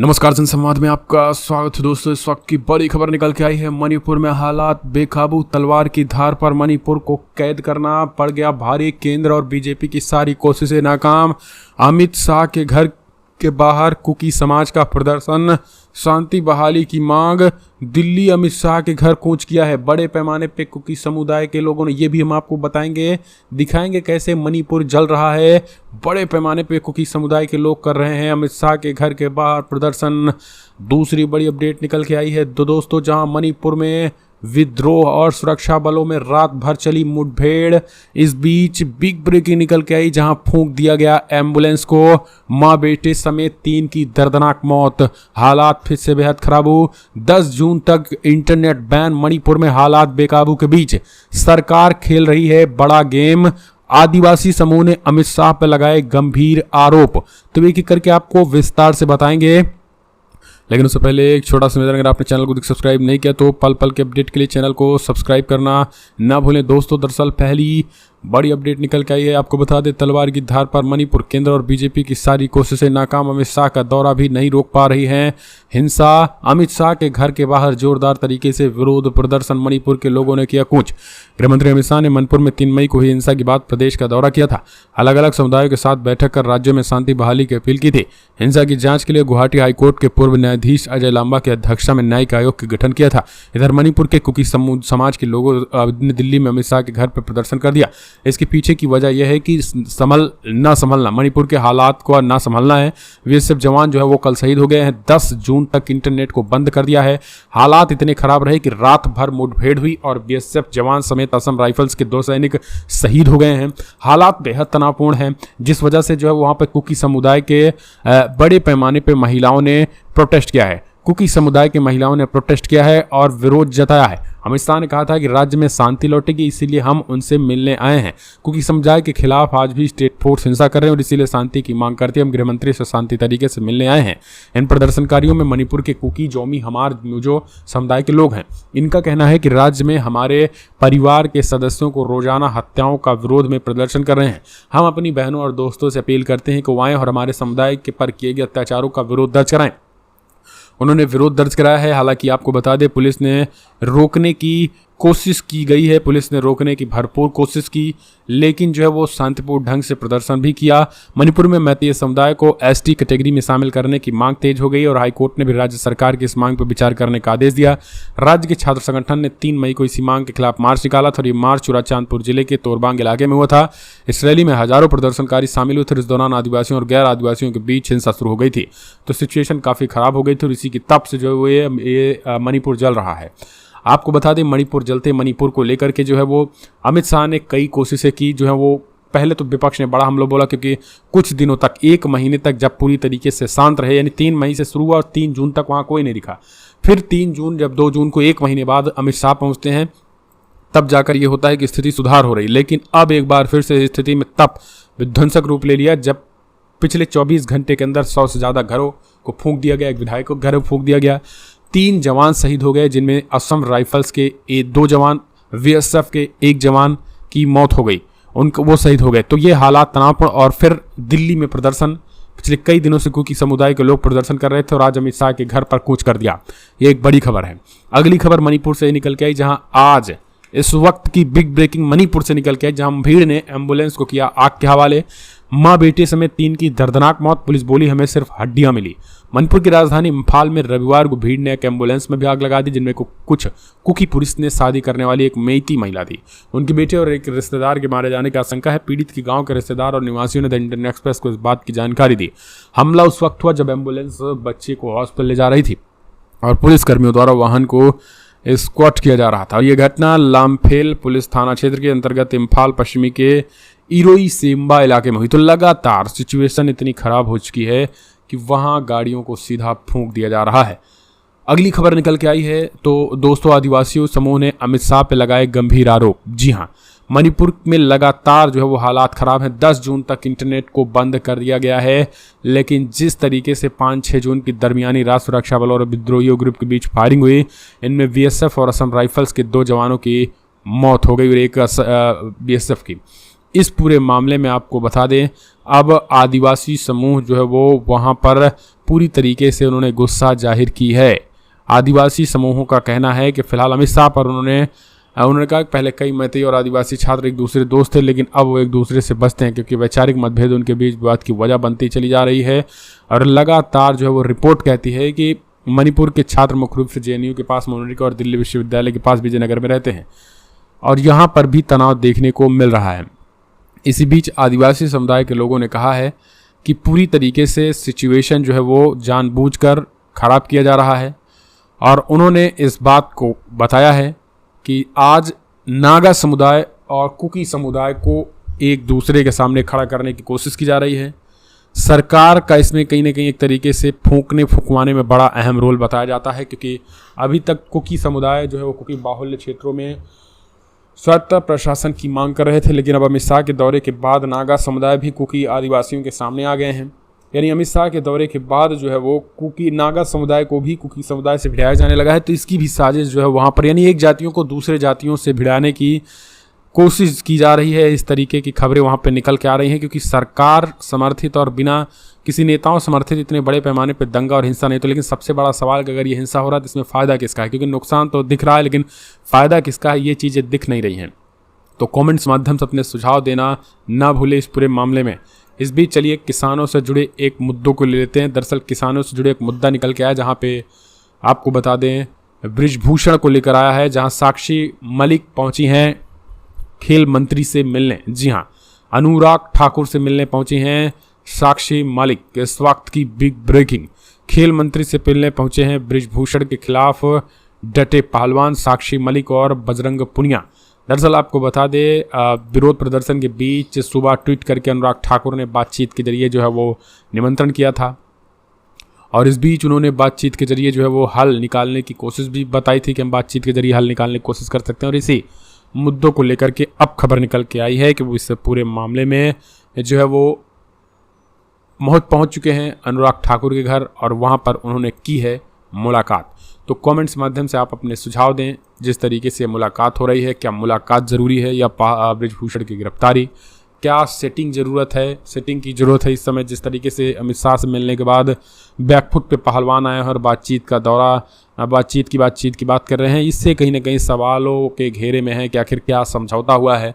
नमस्कार, जनसंवाद में आपका स्वागत है दोस्तों। इस वक्त की बड़ी खबर निकल के आई है। मणिपुर में हालात बेकाबू, तलवार की धार पर मणिपुर को कैद करना पड़ गया भारी। केंद्र और बीजेपी की सारी कोशिशें नाकाम। अमित शाह के घर के बाहर कुकी समाज का प्रदर्शन, शांति बहाली की मांग। दिल्ली अमित शाह के घर कूच किया है बड़े पैमाने पे कुकी समुदाय के लोगों ने। ये भी हम आपको बताएंगे, दिखाएंगे कैसे मणिपुर जल रहा है। बड़े पैमाने पे कुकी समुदाय के लोग कर रहे हैं अमित शाह के घर के बाहर प्रदर्शन। दूसरी बड़ी अपडेट निकल के आई है दोस्तों, जहां मणिपुर में विद्रोह और सुरक्षा बलों में रात भर चली मुठभेड़। इस बीच बिग ब्रेकिंग निकल के आई, जहां फूंक दिया गया एम्बुलेंस को। मां बेटे समेत 3 की दर्दनाक मौत। हालात फिर से बेहद खराब हुए। 10 जून तक इंटरनेट बैन। मणिपुर में हालात बेकाबू के बीच सरकार खेल रही है बड़ा गेम। आदिवासी समूह ने अमित शाह पर लगाए गंभीर आरोप। तो एक एक करके आपको विस्तार से बताएंगे, लेकिन उससे पहले एक छोटा सा निवेदन, अगर आपने चैनल को सब्सक्राइब नहीं किया तो पल पल के अपडेट के लिए चैनल को सब्सक्राइब करना ना भूलें दोस्तों। दरअसल पहली बड़ी अपडेट निकल के आई है, आपको बता दें, तलवार की धार पर मणिपुर। केंद्र और बीजेपी की सारी कोशिशें नाकाम। अमित शाह का दौरा भी नहीं रोक पा रही हैं हिंसा। अमित शाह के घर के बाहर जोरदार तरीके से विरोध प्रदर्शन। मणिपुर के लोगों ने किया कूच। गृहमंत्री अमित शाह ने मणिपुर में 3 मई को हुई हिंसा के बाद प्रदेश का दौरा किया था। अलग अलग समुदायों के साथ बैठक कर राज्यों में शांति बहाली की अपील की थी। हिंसा की जांच के लिए गुवाहाटी हाईकोर्ट के पूर्व न्यायाधीश अजय लांबा की अध्यक्षता में न्यायिक आयोग का गठन किया था। इधर मणिपुर के कुकी समाज के लोगों ने दिल्ली में अमित शाह के घर पर प्रदर्शन कर दिया। इसके पीछे की वजह यह है कि संभलना, मणिपुर के हालात को ना संभलना है। बीएसएफ जवान जो है वो कल शहीद हो गए हैं। 10 जून तक इंटरनेट को बंद कर दिया है। हालात इतने खराब रहे कि रात भर मुठभेड़ हुई और बीएसएफ जवान समेत असम राइफल्स के 2 सैनिक शहीद हो गए हैं। हालात बेहद तनावपूर्ण हैं, जिस वजह से जो है वहां पर कुकी समुदाय के बड़े पैमाने पर महिलाओं ने प्रोटेस्ट किया है। कुकी समुदाय के महिलाओं ने प्रोटेस्ट किया है और विरोध जताया है। अमित शाह ने कहा था कि राज्य में शांति लौटेगी, इसीलिए हम उनसे मिलने आए हैं। कुकी समुदाय के खिलाफ आज भी स्टेट फोर्स हिंसा कर रहे हैं और इसीलिए शांति की मांग करते हैं। हम गृहमंत्री से शांति तरीके से मिलने आए हैं। इन प्रदर्शनकारियों में मणिपुर के कुकी, जोमी, हमार, मिजो समुदाय के लोग हैं। इनका कहना है कि राज्य में हमारे परिवार के सदस्यों को रोजाना हत्याओं का विरोध में प्रदर्शन कर रहे हैं। हम अपनी बहनों और दोस्तों से अपील करते हैं कि वो आएं और हमारे समुदाय के पर किए गए अत्याचारों का विरोध दर्ज कराएं। उन्होंने विरोध दर्ज कराया है। हालांकि आपको बता दें, पुलिस ने रोकने की कोशिश की गई है। पुलिस ने रोकने की भरपूर कोशिश की, लेकिन जो है वो शांतिपूर्ण ढंग से प्रदर्शन भी किया। मणिपुर में मैतेई समुदाय को एसटी कैटेगरी में शामिल करने की मांग तेज हो गई और हाईकोर्ट ने भी राज्य सरकार की इस मांग पर विचार करने का आदेश दिया। राज्य के छात्र संगठन ने 3 मई को इसी मांग के खिलाफ मार्च निकाला था और ये मार्च चुराचांदपुर जिले के तोरबांग इलाके में हुआ था। इस रैली में हजारों प्रदर्शनकारी शामिल हुए थे। इस दौरान आदिवासियों और गैर आदिवासियों के बीच हिंसा शुरू हो गई थी, तो सिचुएशन काफी खराब हो गई थी और इसी की तब से जो है ये मणिपुर जल रहा है। आपको बता दें, मणिपुर जलते मणिपुर को लेकर के जो है वो अमित शाह ने कई कोशिशें की। जो है वो पहले तो विपक्ष ने बड़ा हमला बोला, क्योंकि कुछ दिनों तक, 1 महीने तक जब पूरी तरीके से शांत रहे, यानी 3 मई से शुरू हुआ और 3 जून तक वहाँ कोई नहीं दिखा। फिर 3 जून, जब 2 जून को 1 महीने बाद अमित शाह पहुँचते हैं, तब जाकर ये होता है कि स्थिति सुधार हो रही। लेकिन अब एक बार फिर से स्थिति में तब विध्वंसक रूप ले लिया, जब पिछले 24 घंटे के अंदर 100 से ज़्यादा घरों को फूंक दिया गया। एक विधायक को घर फूंक दिया गया। 3 जवान शहीद हो गए, जिनमें असम राइफल्स के 2 जवान, बीएसएफ के 1 जवान की मौत हो गई, उनको वो शहीद हो गए। तो ये हालात तनावपूर्ण। और फिर दिल्ली में प्रदर्शन, पिछले कई दिनों से कुकी समुदाय के लोग प्रदर्शन कर रहे थे और आज अमित शाह के घर पर कूच कर दिया। ये एक बड़ी खबर है। अगली खबर मणिपुर से निकल के आई, जहां आज इस वक्त की बिग ब्रेकिंग मणिपुर से निकल के आई, जहां भीड़ ने एम्बुलेंस को किया आग के हवाले। मां बेटे समेत 3 की दर्दनाक मौत। पुलिस बोली हमें सिर्फ हड्डियां मिली। मणिपुर की राजधानी इम्फाल में रविवार को भीड़ ने एक एम्बुलेंस में भी आग लगा दी, जिनमें कुछ कुकी पुरुष ने शादी करने वाली एक मेइती महिला थी। उनके बेटे और एक रिश्तेदार के मारे जाने की आशंका है। पीड़ित के गांव के रिश्तेदार और निवासियों ने द इंडियन एक्सप्रेस को इस बात की जानकारी दी। हमला उस वक्त हुआ जब एम्बुलेंस बच्चे को हॉस्पिटल ले जा रही थी और पुलिसकर्मियों द्वारा वाहन को स्क्वाट किया जा रहा था। और यह घटना लामफेल पुलिस थाना क्षेत्र के अंतर्गत इम्फाल पश्चिमी के इरोई सेम्बा इलाके में हुई। तो लगातार सिचुएशन इतनी खराब हो चुकी है कि वहां गाड़ियों को सीधा फूंक दिया जा रहा है। अगली खबर निकल के आई है, तो दोस्तों, आदिवासी समूह ने अमित शाह पे लगाए गंभीर आरोप। जी हां, मणिपुर में लगातार जो है वो हालात खराब हैं। 10 जून तक इंटरनेट को बंद कर दिया गया है, लेकिन जिस तरीके से 5-6 जून की दरमियानी रात सुरक्षा बलों और विद्रोहियों ग्रुप के बीच फायरिंग हुई, इनमें बीएसएफ और असम राइफल्स के 2 जवानों की मौत हो गई और एक बीएसएफ की। इस पूरे मामले में आपको बता दें, अब आदिवासी समूह जो है वो वहाँ पर पूरी तरीके से उन्होंने गुस्सा जाहिर की है। आदिवासी समूहों का कहना है कि फिलहाल अमित शाह पर उन्होंने कहा कि पहले कई मैतेई और आदिवासी छात्र एक दूसरे दोस्त थे, लेकिन अब वो एक दूसरे से बचते हैं क्योंकि वैचारिक मतभेद उनके बीच विवाद की वजह बनती चली जा रही है। और लगातार जो है वो रिपोर्ट कहती है कि मणिपुर के छात्र मुख्य रूप से JNU के पास, मोनिका और दिल्ली विश्वविद्यालय के पास विजयनगर में रहते हैं और यहाँ पर भी तनाव देखने को मिल रहा है। इसी बीच आदिवासी समुदाय के लोगों ने कहा है कि पूरी तरीके से सिचुएशन जो है वो जानबूझकर खराब किया जा रहा है और उन्होंने इस बात को बताया है कि आज नागा समुदाय और कुकी समुदाय को एक दूसरे के सामने खड़ा करने की कोशिश की जा रही है। सरकार का इसमें कहीं ना कहीं एक तरीके से फुकवाने में बड़ा अहम रोल बताया जाता है, क्योंकि अभी तक कुकी समुदाय जो है वो कुकी बाहुल्य क्षेत्रों में स्वतंत्र प्रशासन की मांग कर रहे थे, लेकिन अब अमित शाह के दौरे के बाद नागा समुदाय भी कुकी आदिवासियों के सामने आ गए हैं। यानी अमित शाह के दौरे के बाद जो है वो कुकी नागा समुदाय को भी कुकी समुदाय से भिड़ाया जाने लगा है। तो इसकी भी साजिश जो है वहाँ पर, यानी एक जातियों को दूसरे जातियों से भिड़ाने की कोशिश की जा रही है। इस तरीके की खबरें वहाँ पे निकल के आ रही हैं, क्योंकि सरकार समर्थित और बिना किसी नेताओं समर्थित इतने बड़े पैमाने पे दंगा और हिंसा नहीं। तो लेकिन सबसे बड़ा सवाल कि अगर ये हिंसा हो रहा है तो इसमें फ़ायदा किसका है, क्योंकि नुकसान तो दिख रहा है लेकिन फ़ायदा किसका है, ये चीज़ें दिख नहीं रही हैं। तो कमेंट्स माध्यम से अपने सुझाव देना ना भूले इस पूरे मामले में। इस बीच चलिए किसानों से जुड़े एक मुद्दों को ले लेते हैं। दरअसल किसानों से जुड़े एक मुद्दा निकल के आया, जहाँ पे आपको बता दें बृजभूषण को लेकर आया है, जहाँ साक्षी मलिक पहुँची हैं खेल मंत्री से मिलने। जी हाँ, अनुराग ठाकुर से मिलने पहुंची हैं साक्षी मलिक। इस वक्त की बिग ब्रेकिंग, खेल मंत्री से मिलने पहुंचे हैं बृजभूषण के खिलाफ डटे पहलवान साक्षी मलिक और बजरंग पुनिया। दरअसल आपको बता दें विरोध प्रदर्शन के बीच सुबह ट्वीट करके अनुराग ठाकुर ने बातचीत के जरिए जो है वो निमंत्रण किया था और इस बीच उन्होंने बातचीत के जरिए जो है वो हल निकालने की कोशिश भी बताई थी कि हम बातचीत के जरिए हल निकालने की कोशिश कर सकते हैं। और इसी मुद्दों को लेकर के अब खबर निकल के आई है कि वो इस पूरे मामले में जो है वो पहुंच चुके हैं अनुराग ठाकुर के घर और वहां पर उन्होंने की है मुलाकात। तो कमेंट्स माध्यम से आप अपने सुझाव दें जिस तरीके से मुलाकात हो रही है। क्या मुलाकात ज़रूरी है या बृजभूषण की गिरफ्तारी? क्या सेटिंग की ज़रूरत है इस समय? जिस तरीके से अमित शाह से मिलने के बाद बैकफुट पे पहलवान आए हैं और बातचीत की बात कर रहे हैं, इससे कहीं ना कहीं सवालों के घेरे में है कि आखिर क्या समझौता हुआ है,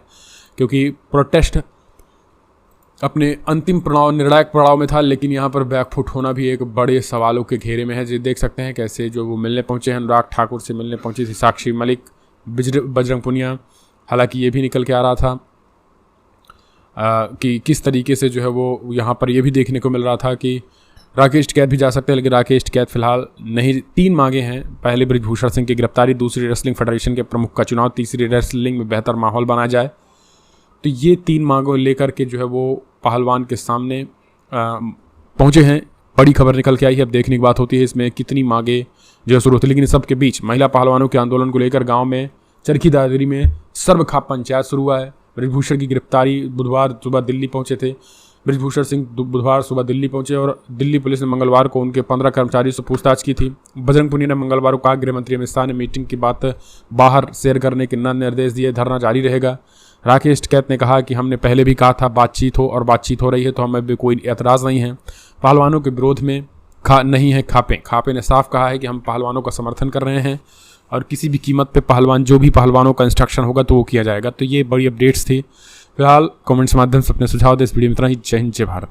क्योंकि प्रोटेस्ट अपने अंतिम निर्णायक पड़ाव में था, लेकिन यहाँ पर बैकफुट होना भी एक बड़े सवालों के घेरे में है। जी देख सकते हैं कैसे जो वो मिलने पहुँचे हैं, अनुराग ठाकुर से मिलने पहुँची थी साक्षी मलिक, बजरंग पुनिया। हालांकि ये भी निकल के आ रहा था कि किस तरीके से जो है वो यहाँ पर ये भी देखने को मिल रहा था कि राकेश टिकैत भी जा सकते हैं, लेकिन राकेश टिकैत फिलहाल नहीं। 3 मांगे हैं, पहले बृजभूषण सिंह की गिरफ्तारी, दूसरी रेसलिंग फेडरेशन के प्रमुख का चुनाव, तीसरी रेसलिंग में बेहतर माहौल बनाया जाए। तो ये 3 मांगों लेकर के जो है वो पहलवान के सामने पहुँचे हैं। बड़ी खबर निकल के आई है, अब देखने की बात होती है इसमें कितनी मांगे जो है शुरू होती है। लेकिन सबके बीच महिला पहलवानों के आंदोलन को लेकर गाँव में चरखी दादरी में सर्वखाप पंचायत शुरू हुआ है। बृजभूषण की गिरफ्तारी बुधवार सुबह दिल्ली पहुंचे थे। बृजभूषण सिंह बुधवार सुबह दिल्ली पहुंचे और दिल्ली पुलिस ने मंगलवार को उनके 15 कर्मचारियों से पूछताछ की थी। बजरंग पुनिया ने मंगलवार को कहा गृह मंत्री अमित शाह ने मीटिंग की बात बाहर शेयर करने के निर्देश दिए, धरना जारी रहेगा। राकेश टिकैत ने कहा कि हमने पहले भी कहा था बातचीत हो और बातचीत हो रही है, तो हमें भी कोई एतराज़ नहीं है। पहलवानों के विरोध में नहीं है खापे ने साफ कहा है कि हम पहलवानों का समर्थन कर रहे हैं और किसी भी कीमत पे जो भी पहलवानों का इंस्ट्रक्शन होगा तो वो किया जाएगा। तो ये बड़ी अपडेट्स थी। फिलहाल कमेंट्स माध्यम से अपने सुझाव दें। इस वीडियो में इतना ही। जय हिंद, जय भारत।